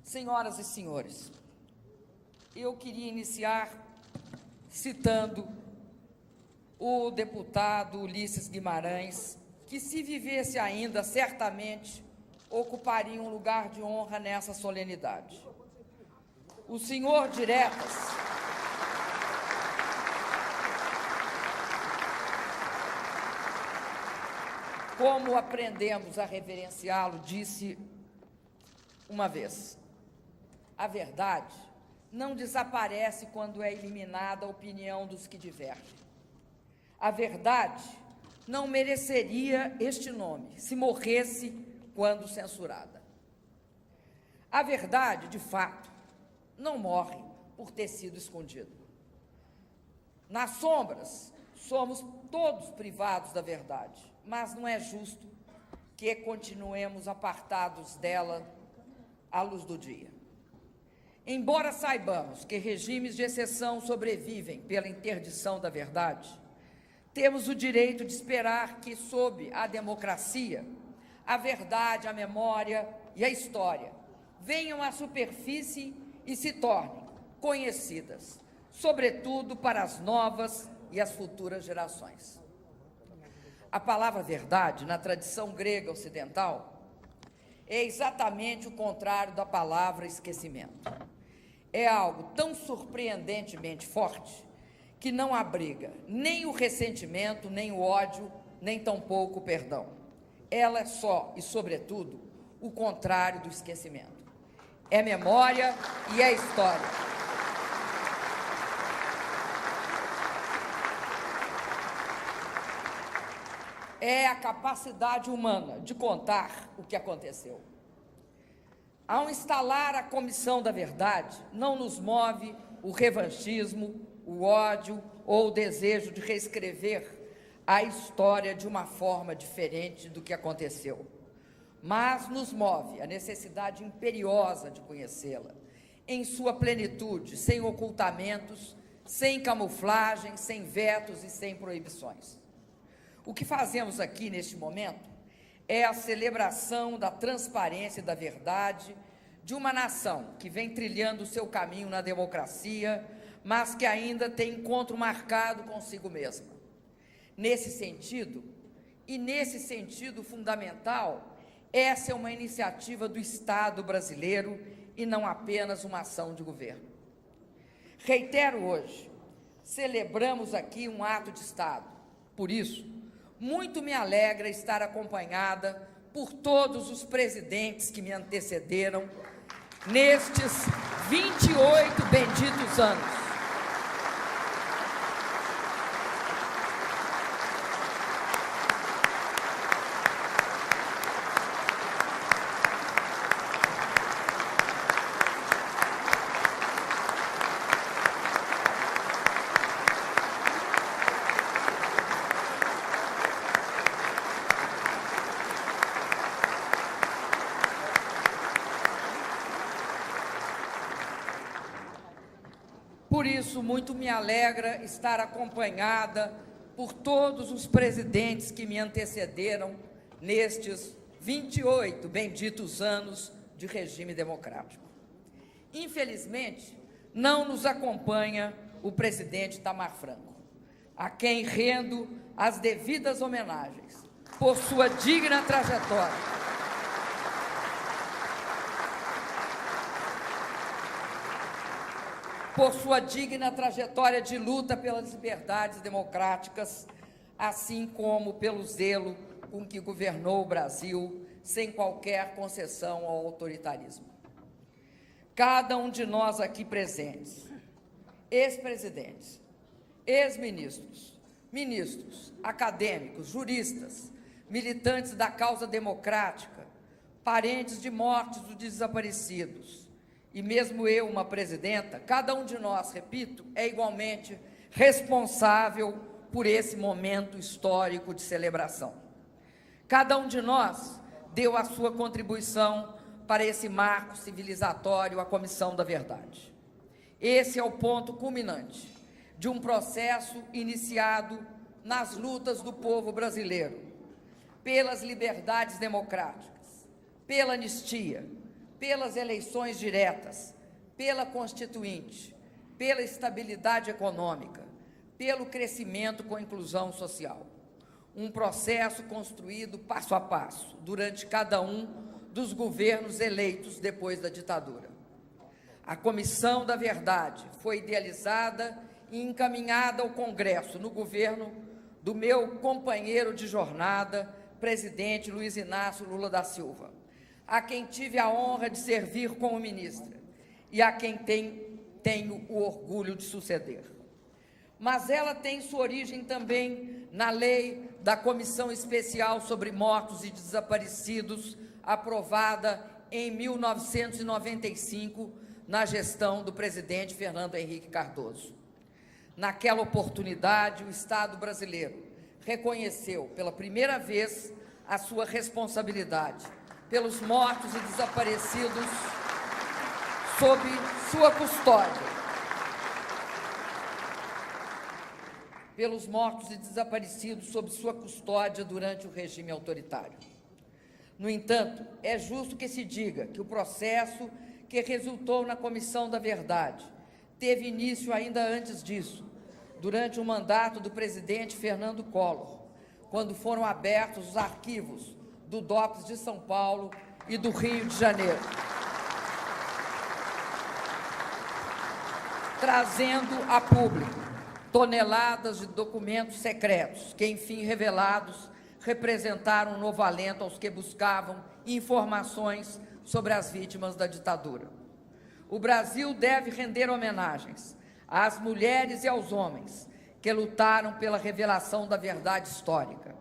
Senhoras e senhores, eu queria iniciar citando o deputado Ulisses Guimarães, que, se vivesse ainda, certamente ocuparia um lugar de honra nessa solenidade. O senhor Diretas como aprendemos a reverenciá-lo, disse uma vez: a verdade não desaparece quando é eliminada a opinião dos que divergem. A verdade não mereceria este nome se morresse quando censurada. A verdade, de fato, não morre por ter sido escondida. Nas sombras, somos todos privados da verdade, mas não é justo que continuemos apartados dela à luz do dia. Embora saibamos que regimes de exceção sobrevivem pela interdição da verdade, temos o direito de esperar que, sob a democracia, a verdade, a memória e a história venham à superfície e se tornem conhecidas, sobretudo para as novas e as futuras gerações. A palavra verdade, na tradição grega ocidental, é exatamente o contrário da palavra esquecimento. É algo tão surpreendentemente forte que não abriga nem o ressentimento, nem o ódio, nem tampouco o perdão. Ela é só e, sobretudo, o contrário do esquecimento. É memória e é história. É a capacidade humana de contar o que aconteceu. Ao instalar a Comissão da Verdade, não nos move o revanchismo, o ódio ou o desejo de reescrever a história de uma forma diferente do que aconteceu, mas nos move a necessidade imperiosa de conhecê-la, em sua plenitude, sem ocultamentos, sem camuflagem, sem vetos e sem proibições. O que fazemos aqui, neste momento, é a celebração da transparência e da verdade de uma nação que vem trilhando o seu caminho na democracia, mas que ainda tem encontro marcado consigo mesma. Nesse sentido, e nesse sentido fundamental, essa é uma iniciativa do Estado brasileiro e não apenas uma ação de governo. Reitero hoje, celebramos aqui um ato de Estado. Por isso, muito me alegra estar acompanhada por todos os presidentes que me antecederam nestes 28 benditos anos. Por isso, muito me alegra estar acompanhada por todos os presidentes que me antecederam nestes 28 benditos anos de regime democrático. Infelizmente, não nos acompanha o presidente Itamar Franco, a quem rendo as devidas homenagens por sua digna trajetória. Por sua digna trajetória de luta pelas liberdades democráticas, assim como pelo zelo com que governou o Brasil sem qualquer concessão ao autoritarismo. Cada um de nós aqui presentes, ex-presidentes, ex-ministros, ministros, acadêmicos, juristas, militantes da causa democrática, parentes de mortos dos desaparecidos, e mesmo eu, uma presidenta, cada um de nós, repito, é igualmente responsável por esse momento histórico de celebração. Cada um de nós deu a sua contribuição para esse marco civilizatório, a Comissão da Verdade. Esse é o ponto culminante de um processo iniciado nas lutas do povo brasileiro, pelas liberdades democráticas, pela anistia, pelas eleições diretas, pela Constituinte, pela estabilidade econômica, pelo crescimento com inclusão social. Um processo construído passo a passo, durante cada um dos governos eleitos depois da ditadura. A Comissão da Verdade foi idealizada e encaminhada ao Congresso no governo do meu companheiro de jornada, presidente Luiz Inácio Lula da Silva, a quem tive a honra de servir como ministra e a quem tenho o orgulho de suceder. Mas ela tem sua origem também na lei da Comissão Especial sobre Mortos e Desaparecidos, aprovada em 1995, na gestão do presidente Fernando Henrique Cardoso. Naquela oportunidade, o Estado brasileiro reconheceu pela primeira vez a sua responsabilidade pelos mortos e desaparecidos sob sua custódia. Pelos mortos e desaparecidos sob sua custódia durante o regime autoritário. No entanto, é justo que se diga que o processo que resultou na Comissão da Verdade teve início ainda antes disso, durante o mandato do presidente Fernando Collor, quando foram abertos os arquivos do DOPS de São Paulo e do Rio de Janeiro, trazendo a público toneladas de documentos secretos que, enfim revelados, representaram um novo alento aos que buscavam informações sobre as vítimas da ditadura. O Brasil deve render homenagens às mulheres e aos homens que lutaram pela revelação da verdade histórica,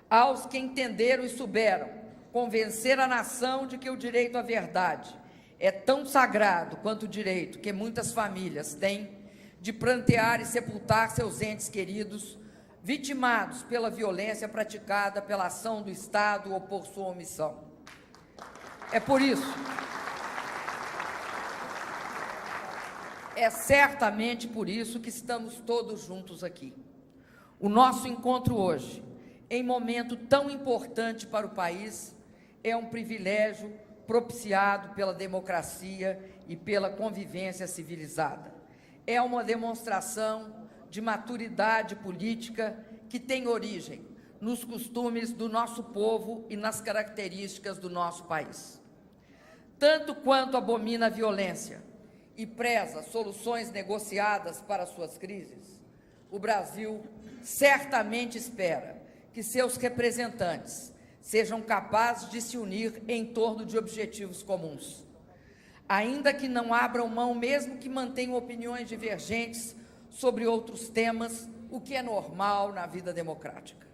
aos que entenderam e souberam convencer a nação de que o direito à verdade é tão sagrado quanto o direito que muitas famílias têm de prantear e sepultar seus entes queridos, vitimados pela violência praticada pela ação do Estado ou por sua omissão. É certamente por isso que estamos todos juntos aqui. O nosso encontro hoje, em momento tão importante para o país, é um privilégio propiciado pela democracia e pela convivência civilizada. É uma demonstração de maturidade política que tem origem nos costumes do nosso povo e nas características do nosso país. Tanto quanto abomina a violência e preza soluções negociadas para suas crises, o Brasil certamente espera que seus representantes sejam capazes de se unir em torno de objetivos comuns, ainda que não abram mão, mesmo que mantenham opiniões divergentes sobre outros temas, o que é normal na vida democrática.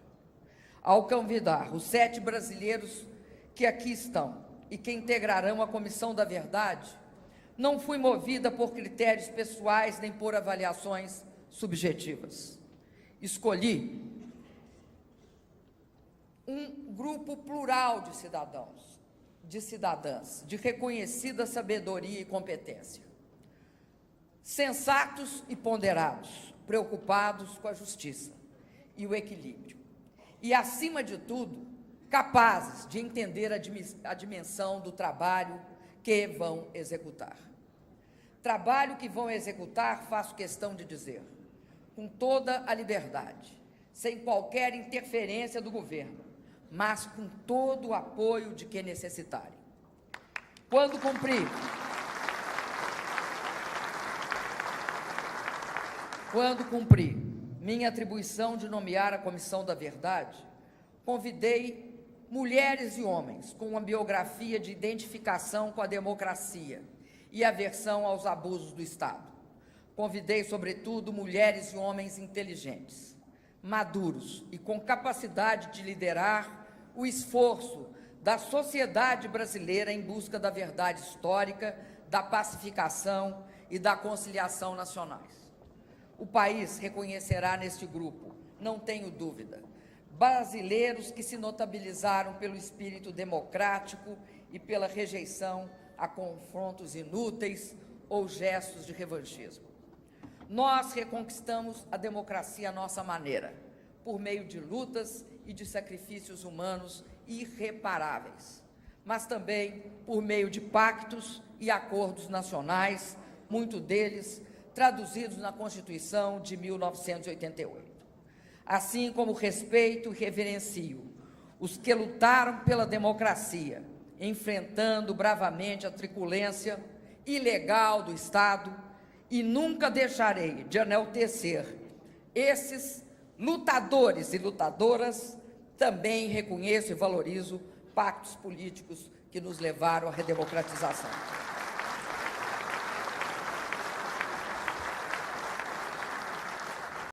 Ao convidar os 7 brasileiros que aqui estão e que integrarão a Comissão da Verdade, não fui movida por critérios pessoais nem por avaliações subjetivas. Escolhi um grupo plural de cidadãos, de cidadãs, de reconhecida sabedoria e competência, sensatos e ponderados, preocupados com a justiça e o equilíbrio, e, acima de tudo, capazes de entender a dimensão do trabalho que vão executar. Trabalho que vão executar, faço questão de dizer, com toda a liberdade, sem qualquer interferência do governo, mas com todo o apoio de quem necessitarem. Quando cumpri minha atribuição de nomear a Comissão da Verdade, convidei mulheres e homens com uma biografia de identificação com a democracia e aversão aos abusos do Estado. Convidei, sobretudo, mulheres e homens inteligentes, maduros e com capacidade de liderar o esforço da sociedade brasileira em busca da verdade histórica, da pacificação e da conciliação nacionais. O país reconhecerá neste grupo, não tenho dúvida, brasileiros que se notabilizaram pelo espírito democrático e pela rejeição a confrontos inúteis ou gestos de revanchismo. Nós reconquistamos a democracia à nossa maneira, por meio de lutas e de sacrifícios humanos irreparáveis. mas também por meio de pactos e acordos nacionais, muitos deles traduzidos na Constituição de 1988. Assim como respeito e reverencio os que lutaram pela democracia, enfrentando bravamente a truculência ilegal do Estado, e nunca deixarei de enaltecer esses lutadores e lutadoras. Também reconheço e valorizo pactos políticos que nos levaram à redemocratização.